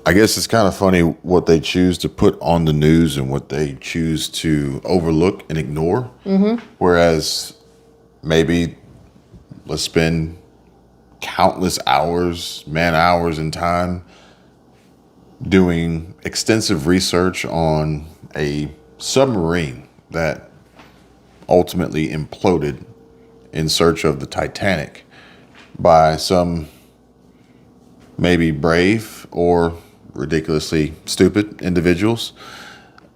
I guess it's kind of funny what they choose to put on the news and what they choose to overlook and ignore. Whereas maybe let's spend countless hours, man hours in time doing extensive research on a submarine that ultimately imploded in search of the Titanic by some maybe brave or ridiculously stupid individuals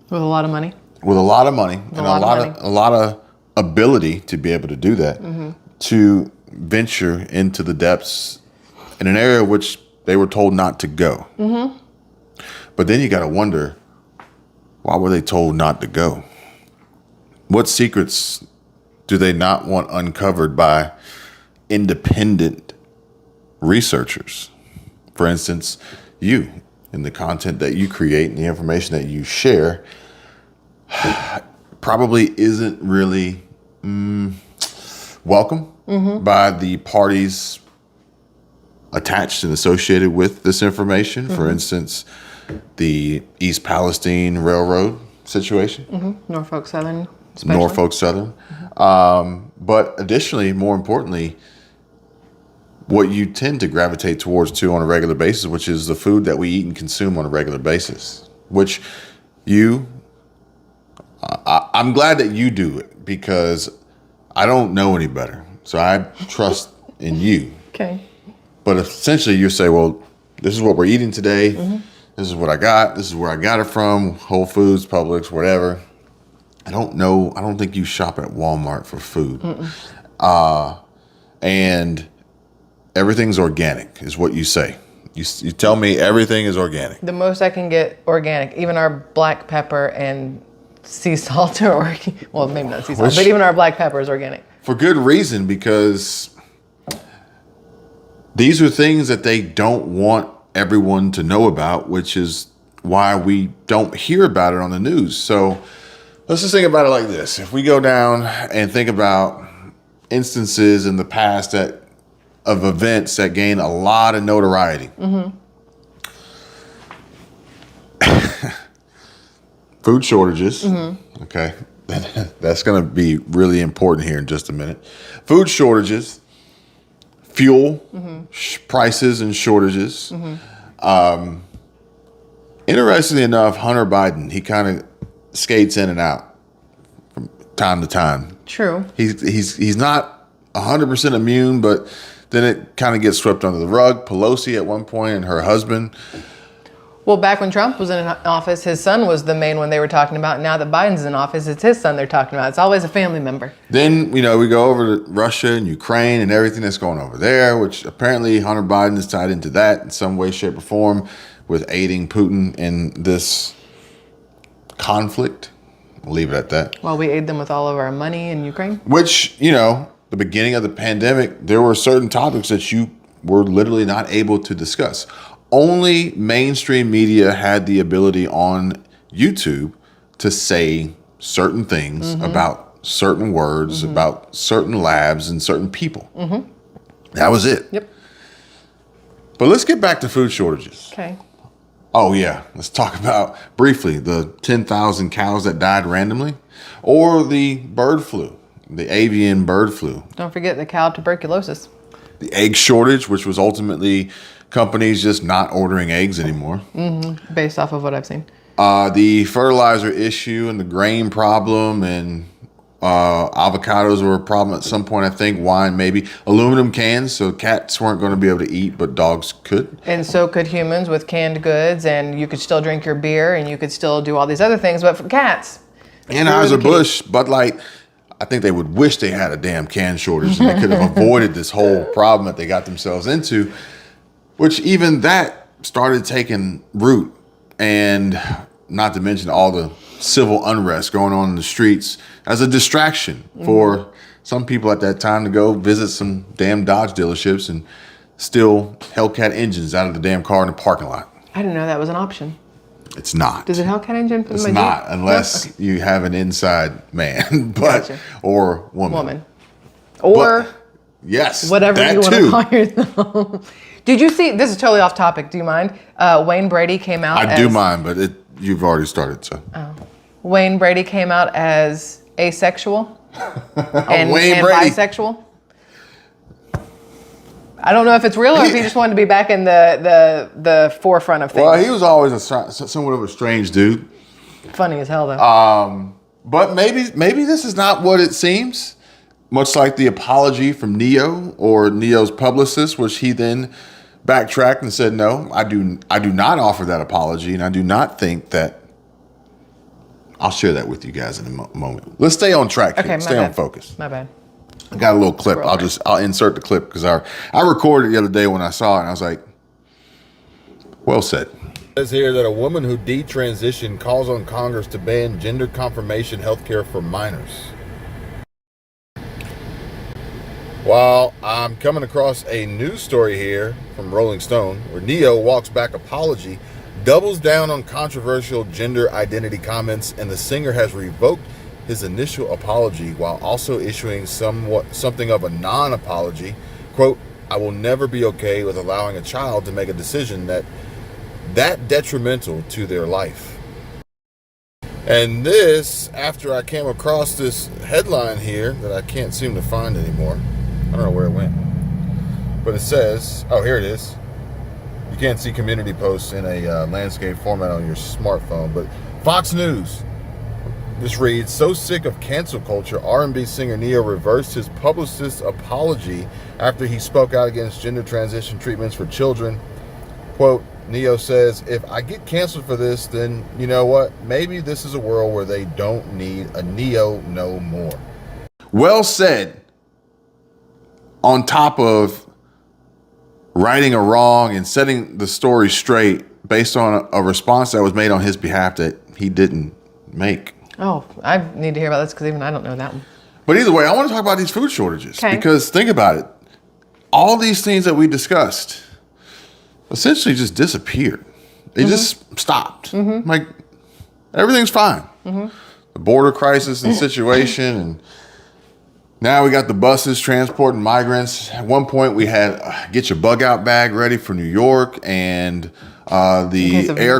With a lot of money. with a lot of money and a lot of ability to be able to do that, to venture into the depths in an area which they were told not to go. But then you got to wonder, why were they told not to go? What secrets do they not want uncovered by independent researchers? For instance, you, and the content that you create and the information that you share probably isn't really welcome by the parties attached and associated with this information. For instance, the East Palestine Railroad situation. Norfolk Southern. Especially. Norfolk Southern. But additionally, more importantly, what you tend to gravitate towards too on a regular basis, which is the food that we eat and consume on a regular basis, which I'm glad that you do it because I don't know any better. So I trust in you. Okay. But essentially you say, well, this is what we're eating today. This is what I got. This is where I got it from. Whole Foods, Publix, whatever. I don't know. I don't think you shop at Walmart for food. And everything's organic is what you say. You tell me everything is organic. The most I can get organic, even our black pepper and sea salt are organic. Well, maybe not sea salt, but even our black pepper is organic. For good reason, because these are things that they don't want everyone to know about, which is why we don't hear about it on the news. So let's just think about it like this. If we go down and think about instances in the past of events that gain a lot of notoriety. Food shortages. Okay. That's going to be really important here in just a minute. Food shortages, fuel prices and shortages. Interestingly enough, Hunter Biden, he kind of skates in and out from time to time. True. He's not 100% immune, but then it kind of gets swept under the rug. Pelosi at one point and her husband. Well, back when Trump was in office, his son was the main one they were talking about. Now that Biden's in office, it's his son they're talking about. It's always a family member. Then, we go over to Russia and Ukraine and everything that's going over there, which apparently Hunter Biden is tied into that in some way, shape, or form with aiding Putin in this conflict. We'll leave it at that. While we aid them with all of our money in Ukraine. Which, the beginning of the pandemic, there were certain topics that you were literally not able to discuss. Only mainstream media had the ability on YouTube to say certain things about certain words, about certain labs and certain people. That was it. Yep. But let's get back to food shortages. Okay. Oh, yeah. Let's talk about briefly the 10,000 cows that died randomly or the bird flu, the avian bird flu. Don't forget the cow tuberculosis. The egg shortage, which was ultimately companies just not ordering eggs anymore. Based off of what I've seen. The fertilizer issue and the grain problem and avocados were a problem at some point, I think. Wine, maybe. Aluminum cans, so cats weren't going to be able to eat, but dogs could. And so could humans with canned goods, and you could still drink your beer, and you could still do all these other things. But for cats, Anheuser-Busch, Bud Light, I think they would wish they had a damn can shortage and they could have avoided this whole problem that they got themselves into, which even that started taking root, and not to mention all the civil unrest going on in the streets as a distraction for some people at that time to go visit some damn Dodge dealerships and steal Hellcat engines out of the damn car in the parking lot. I didn't know that was an option. It's not. Does it Hellcat engine? It's not, unless you have an inside man, or woman. Or yes, whatever that you want too. to call yourself. Did you see? This is totally off topic. Do you mind? Wayne Brady came out. I do mind, but you've already started. So Wayne Brady came out as asexual and Wayne Brady. bisexual. I don't know if it's real or if he just wanted to be back in the forefront of things. Well, he was always somewhat of a strange dude. Funny as hell, though. But maybe this is not what it seems. Much like the apology from Neo or Neo's publicist, which he then backtracked and said, "No, I do not offer that apology, and I do not think that." I'll share that with you guys in a moment. Let's stay on track here. Okay, stay on focus. My bad. I got a little clip. I'll insert the clip because I recorded it the other day when I saw it, and I was like, "Well said." It says here that a woman who detransitioned calls on Congress to ban gender confirmation healthcare for minors. While I'm coming across a news story here from Rolling Stone where Neo walks back apology, doubles down on controversial gender identity comments, and the singer has revoked his initial apology while also issuing something of a non-apology. Quote, "I will never be okay with allowing a child to make a decision that detrimental to their life." And this, after I came across this headline here that I can't seem to find anymore. I don't know where it went. But it says, oh, here it is. You can't see community posts in a landscape format on your smartphone. But Fox News, this reads, "So sick of cancel culture, R&B singer Neo reversed his publicist's apology after he spoke out against gender transition treatments for children." Quote, Neo says, "If I get canceled for this, then you know what? Maybe this is a world where they don't need a Neo no more." Well said. On top of righting a wrong and setting the story straight based on a response that was made on his behalf that he didn't make. Oh, I need to hear about this because even I don't know that one. But either way, I want to talk about these food shortages. Okay. Because think about it. All these things that we discussed essentially just disappeared. They just stopped. Like, everything's fine. The border crisis and situation, and now we got the buses transporting migrants. At one point, we had get your bug out bag ready for New York, and the air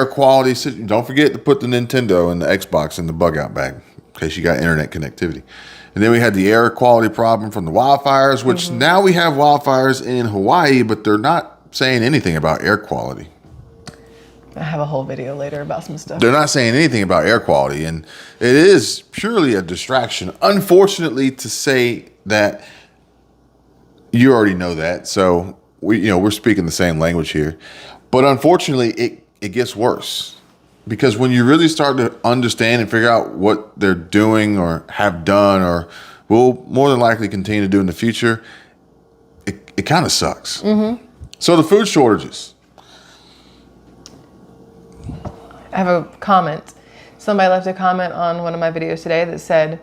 quality. Don't forget to put the Nintendo and the Xbox in the bug out bag in case you got internet connectivity. And then we had the air quality problem from the wildfires, which now we have wildfires in Hawaii, but they're not saying anything about air quality. I have a whole video later about some stuff. They're not saying anything about air quality, and it is purely a distraction. Unfortunately, to say that, you already know that, so we're speaking the same language here. But unfortunately, it gets worse, because when you really start to understand and figure out what they're doing or have done or will more than likely continue to do in the future, it kind of sucks. So the food shortages. I have a comment. Somebody left a comment on one of my videos today that said,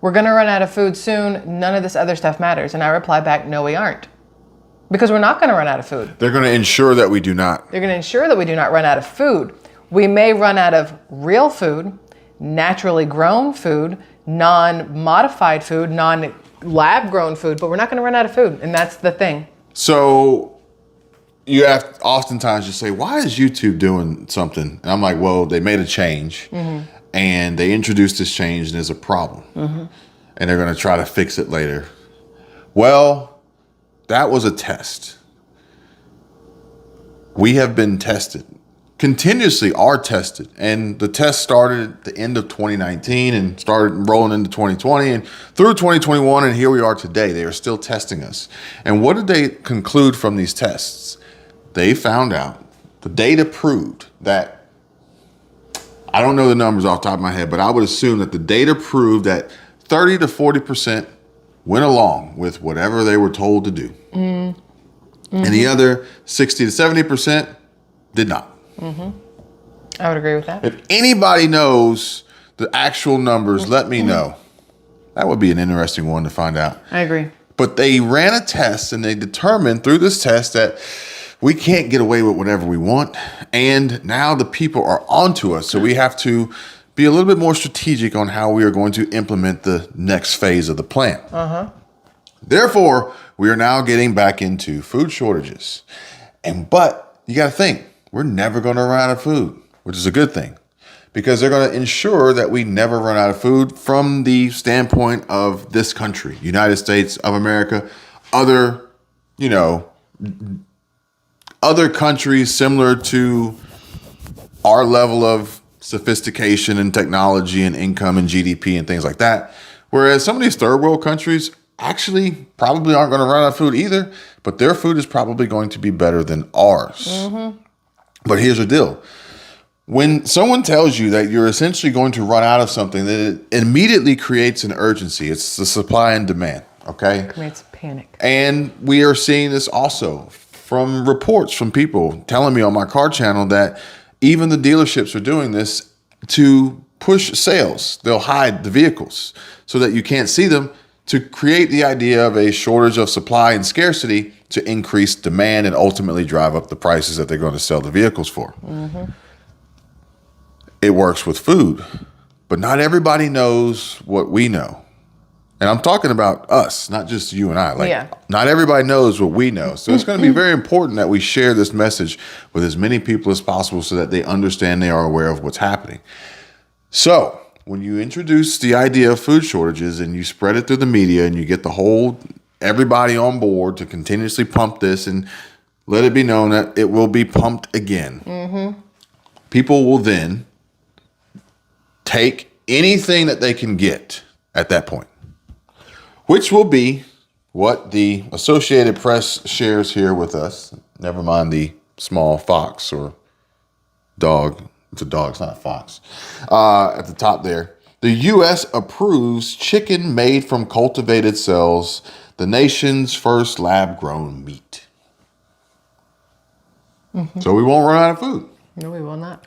"We're going to run out of food soon. None of this other stuff matters." And I reply back, no, we aren't. Because we're not going to run out of food. They're going to ensure that we do not. They're going to ensure that we do not run out of food. We may run out of real food, naturally grown food, non-modified food, non-lab grown food, but we're not going to run out of food. And that's the thing. So you have to oftentimes just say, why is YouTube doing something? And I'm like, well, they made a change and they introduced this change and there's a problem and they're going to try to fix it later. Well, that was a test. We have been tested, continuously are tested. And the test started at the end of 2019 and started rolling into 2020 and through 2021. And here we are today. They are still testing us. And what did they conclude from these tests? They found out, the data proved that, I don't know the numbers off the top of my head, but I would assume that the data proved that 30 to 40% went along with whatever they were told to do. And the other 60 to 70% did not. I would agree with that. If anybody knows the actual numbers, let me know. That would be an interesting one to find out. I agree. But they ran a test and they determined through this test that we can't get away with whatever we want. And now the people are onto us. So we have to be a little bit more strategic on how we are going to implement the next phase of the plan. Therefore, we are now getting back into food shortages. But you got to think, we're never going to run out of food, which is a good thing, because they're going to ensure that we never run out of food from the standpoint of this country, United States of America, other, other countries similar to our level of sophistication and technology and income and GDP and things like that. Whereas some of these third world countries actually probably aren't going to run out of food either, but their food is probably going to be better than ours. Mm-hmm. But here's the deal. When someone tells you that you're essentially going to run out of something, that it immediately creates an urgency. It's the supply and demand, okay? It creates panic. And we are seeing this also from reports from people telling me on my car channel that even the dealerships are doing this to push sales. They'll hide the vehicles so that you can't see them, to create the idea of a shortage of supply and scarcity to increase demand and ultimately drive up the prices that they're going to sell the vehicles for. Mm-hmm. It works with food, but not everybody knows what we know. And I'm talking about us, not just you and I. Not everybody knows what we know. So it's going to be very important that we share this message with as many people as possible so that they understand, they are aware of what's happening. So when you introduce the idea of food shortages and you spread it through the media and you get everybody on board to continuously pump this and let it be known that it will be pumped again, mm-hmm. people will then take anything that they can get at that point, which will be what the Associated Press shares here with us. Never mind the small fox or dog. It's a dog, it's not a fox. At the top there. The U.S. approves chicken made from cultivated cells, the nation's first lab-grown meat. Mm-hmm. So we won't run out of food. No, we will not.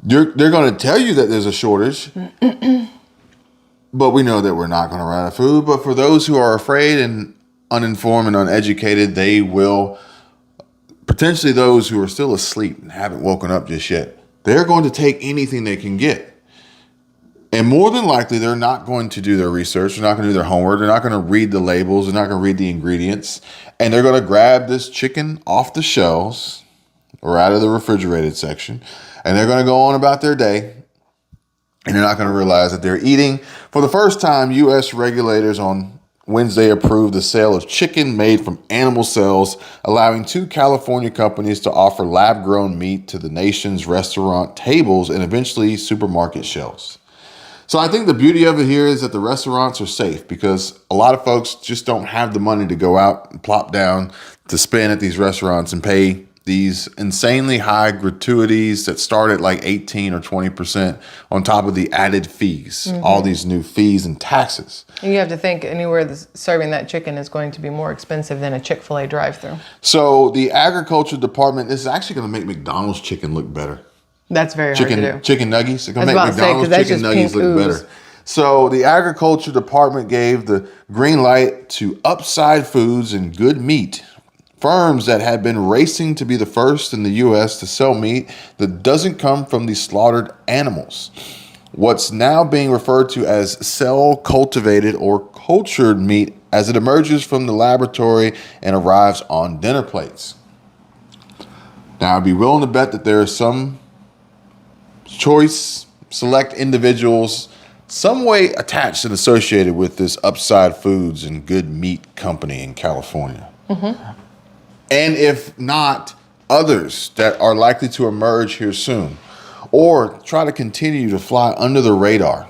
They're going to tell you that there's a shortage, but we know that we're not going to run out of food. But for those who are afraid and uninformed and uneducated, they will, potentially those who are still asleep and haven't woken up just yet, they're going to take anything they can get. And more than likely, they're not going to do their research. They're not going to do their homework. They're not going to read the labels. They're not going to read the ingredients. And they're going to grab this chicken off the shelves or out of the refrigerated section. And they're going to go on about their day. And they're not going to realize that they're eating. For the first time, U.S. regulators on Wednesday approved the sale of chicken made from animal cells, allowing 2 California companies to offer lab-grown meat to the nation's restaurant tables and eventually supermarket shelves. So I think the beauty of it here is that the restaurants are safe because a lot of folks just don't have the money to go out and plop down to spend at these restaurants and pay these insanely high gratuities that start at like 18 or 20% on top of the added fees, mm-hmm. all these new fees and taxes. And you have to think anywhere serving that chicken is going to be more expensive than a Chick-fil-A drive-thru. So the agriculture department, this is actually going to make McDonald's chicken look better. That's very hard to do. Chicken nuggets. It's going to make McDonald's chicken nuggets look better. So the agriculture department gave the green light to Upside Foods and Good Meat, firms that had been racing to be the first in the U.S. to sell meat that doesn't come from the slaughtered animals. What's now being referred to as cell cultivated or cultured meat as it emerges from the laboratory and arrives on dinner plates. Now, I'd be willing to bet that there are some choice, select individuals some way attached and associated with this Upside Foods and Good Meat company in California. Mm-hmm. And if not, others that are likely to emerge here soon or try to continue to fly under the radar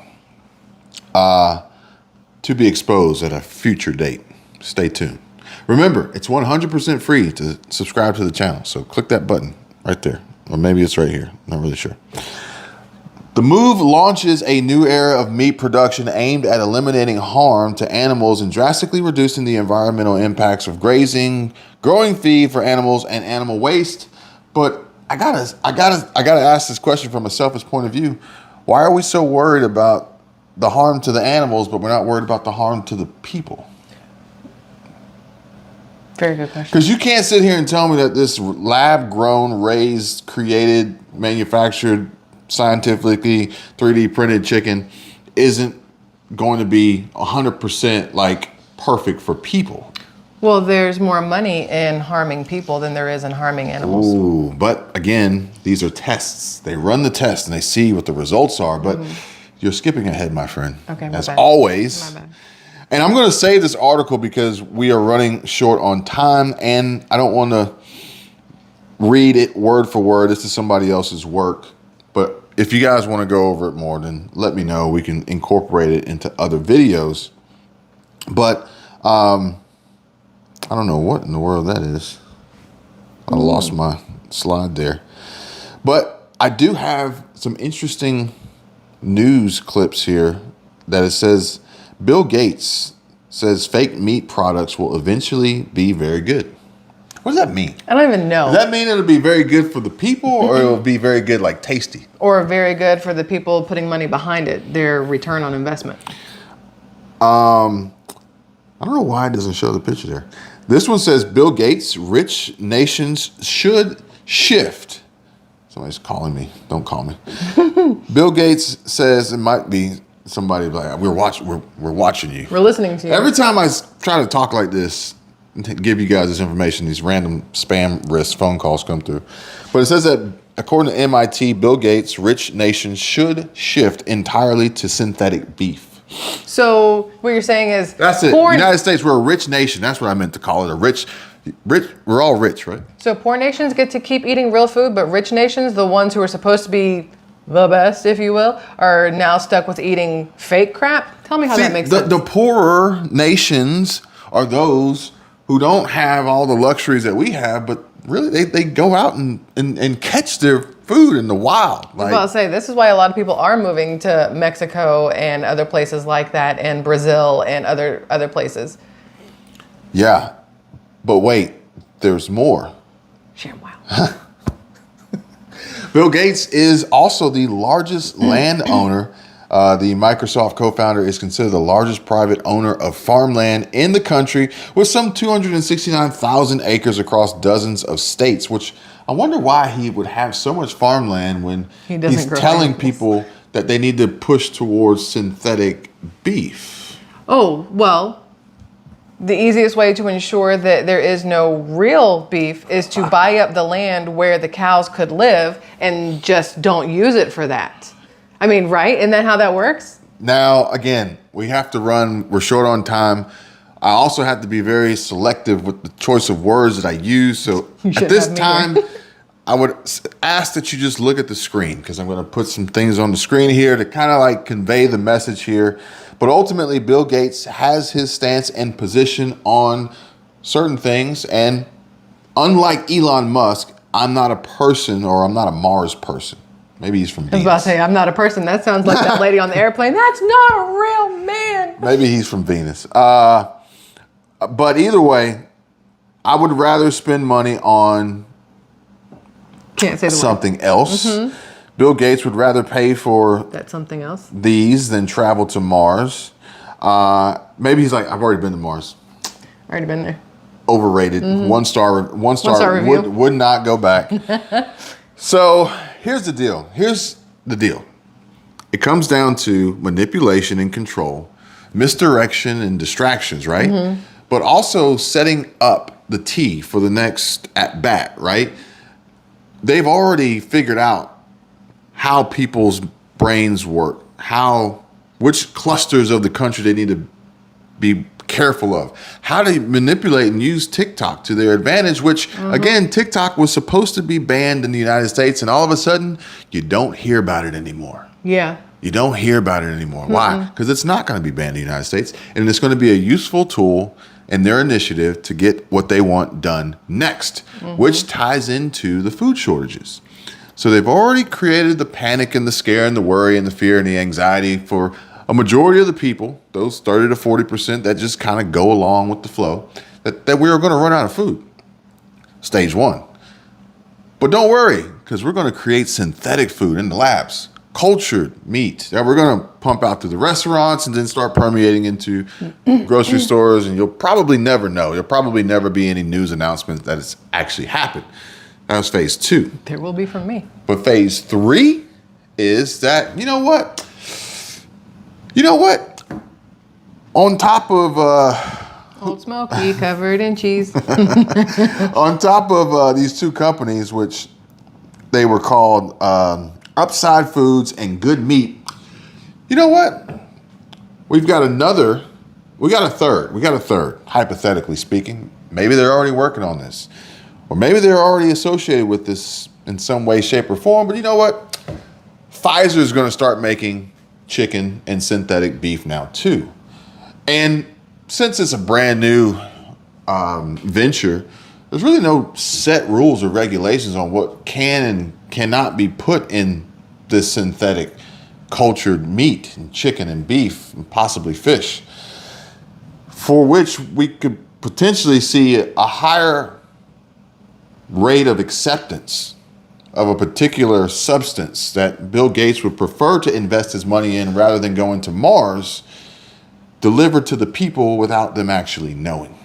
to be exposed at a future date. Stay tuned. Remember, it's 100% free to subscribe to the channel. So click that button right there. Or maybe it's right here. Not really sure. The move launches a new era of meat production aimed at eliminating harm to animals and drastically reducing the environmental impacts of grazing, growing feed for animals, and animal waste. But I gotta ask this question from a selfish point of view. Why are we so worried about the harm to the animals, but we're not worried about the harm to the people? Very good question. Because you can't sit here and tell me that this lab-grown, raised, created, manufactured, scientifically 3D printed chicken isn't going to be 100% like perfect for people. Well, there's more money in harming people than there is in harming animals. Ooh, but again, these are tests. They run the test and they see what the results are, but you're skipping ahead, my friend. Okay, my as bad. always. My bad. And I'm going to save this article because we are running short on time and I don't want to read it word for word. This is somebody else's work. But if you guys want to go over it more, then let me know. We can incorporate it into other videos. But I don't know what in the world that is. I lost my slide there. But I do have some interesting news clips here that it says Bill Gates says fake meat products will eventually be very good. What does that mean? I don't even know. Does that mean it'll be very good for the people or it'll be very good, like tasty? Or very good for the people putting money behind it, their return on investment. I don't know why it doesn't show the picture there. This one says Bill Gates, rich nations should shift. Somebody's calling me. Don't call me. Bill Gates says it might be somebody like, we're watching you. We're listening to you. Every time I try to talk like this, and give you guys this information, these random spam risk phone calls come through. But it says that according to MIT, Bill Gates, rich nations should shift entirely to synthetic beef. So what you're saying is That's it. United States, we're a rich nation. That's what I meant to call it. A rich. We're all rich, right? So poor nations get to keep eating real food, but rich nations, the ones who are supposed to be the best, if you will, are now stuck with eating fake crap. Tell me how that makes sense. The poorer nations are those who don't have all the luxuries that we have, but really they go out and catch their food in the wild. I was about to say, this is why a lot of people are moving to Mexico and other places like that, and Brazil and other places. Yeah, but wait, there's more. ShamWow. Bill Gates is also the largest landowner. The Microsoft co-founder is considered the largest private owner of farmland in the country with some 269,000 acres across dozens of states, which I wonder why he would have so much farmland when he's telling people that they need to push towards synthetic beef. Oh, well, the easiest way to ensure that there is no real beef is to buy up the land where the cows could live and just don't use it for that. I mean, right? Isn't that how that works? Now, again, we have to run. We're short on time. I also have to be very selective with the choice of words that I use. So at this time, I would ask that you just look at the screen because I'm going to put some things on the screen here to kind of like convey the message here. But ultimately, Bill Gates has his stance and position on certain things. And unlike Elon Musk, I'm not a person, or I'm not a Mars person. Maybe he's from Venus. I was about to say, I'm not a person. That sounds like that lady on the airplane. That's not a real man. Maybe he's from Venus. But either way, I would rather spend money on Can't say the something else. Mm-hmm. Bill Gates would rather pay for that's something else these than travel to Mars. Maybe he's like, I've already been to Mars. Already been there. Overrated. Mm-hmm. One star review. would not go back. So here's the deal. It comes down to manipulation and control, misdirection and distractions, right? Mm-hmm. But also setting up the tee for the next at bat, right? They've already figured out how people's brains work, which clusters of the country they need to be careful of, how to manipulate and use TikTok to their advantage, which again, TikTok was supposed to be banned in the United States, and all of a sudden you don't hear about it anymore. Yeah. You don't hear about it anymore. Why? Because it's not going to be banned in the United States, and it's going to be a useful tool in their initiative to get what they want done next, which ties into the food shortages. So they've already created the panic and the scare and the worry and the fear and the anxiety for a majority of the people, those 30 to 40% that just kind of go along with the flow, that we are going to run out of food. Stage one. But don't worry, because we're going to create synthetic food in the labs, cultured meat that we're going to pump out to the restaurants and then start permeating into grocery stores. And you'll probably never know. There'll probably never be any news announcements that it's actually happened. That was phase 2. There will be from me. But phase 3 is that, you know what? On top of Old Smoky covered in cheese. On top of these two companies, which they were called Upside Foods and Good Meat, you know what? We got a third, hypothetically speaking. Maybe they're already working on this. Or maybe they're already associated with this in some way, shape, or form. But you know what? Pfizer is going to start making chicken and synthetic beef now too. And since it's a brand new venture, there's really no set rules or regulations on what can and cannot be put in this synthetic cultured meat and chicken and beef and possibly fish, for which we could potentially see a higher rate of acceptance of a particular substance that Bill Gates would prefer to invest his money in rather than going to Mars, delivered to the people without them actually knowing.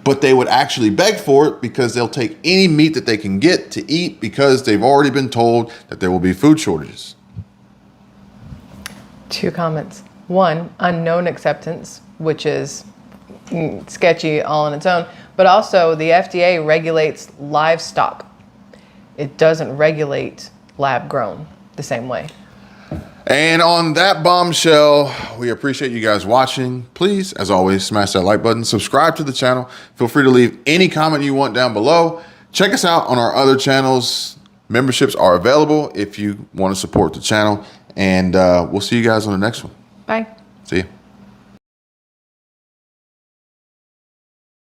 But they would actually beg for it because they'll take any meat that they can get to eat because they've already been told that there will be food shortages. 2 comments. 1, unknown acceptance, which is sketchy all on its own. But also, the FDA regulates livestock. It doesn't regulate lab grown the same way. And on that bombshell, we appreciate you guys watching. Please, as always, smash that like button, subscribe to the channel. Feel free to leave any comment you want down below. Check us out on our other channels. Memberships are available if you want to support the channel. And we'll see you guys on the next one. Bye. See you.